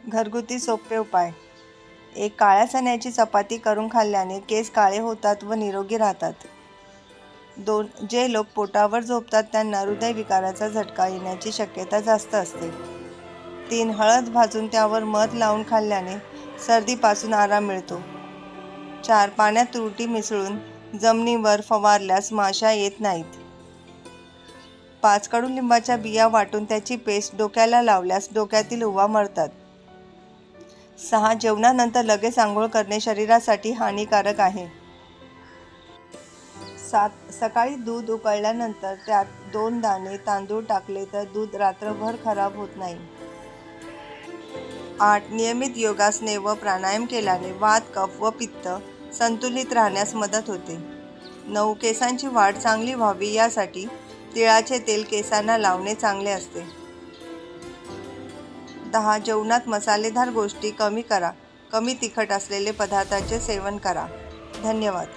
घरगुती सोपे उपाय. एक काळ्या चण्याची चपाती करून खाल्ल्याने केस काळे होतात व निरोगी राहतात. 2. जे लोक पोटावर झोपतात त्यांना हृदयविकाराचा झटका येण्याची शक्यता जास्त असते. 3. हळद भाजून त्यावर मध लावून खाल्ल्याने सर्दीपासून आराम मिळतो. 4. पाण्यात तुरटी मिसळून जमिनीवर फवारल्यास माशा येत नाहीत. 5. कडुलिंबाच्या बिया वाटून त्याची पेस्ट डोक्याला लावल्यास डोक्यातील उवा मरतात. 6. जेवणानंतर लगेच आंघोळ करणे शरीरासाठी हानिकारक आहे. 7. सकाळी दूध उकळल्यानंतर त्यात 2 दाणे तांदूळ टाकले तर दूध रात्रभर खराब होत नाही. 8. नियमित योगासने व प्राणायाम केल्याने वात, कफ व पित्त संतुलित राहण्यास मदत होते. 9. केसांची वाढ चांगली व्हावी यासाठी तिळाचे तेल केसांना लावणे चांगले असते. 10. जेवणात मसालेदार गोष्टी कमी करा. कमी तिखट असलेले पदार्थांचे सेवन करा. धन्यवाद.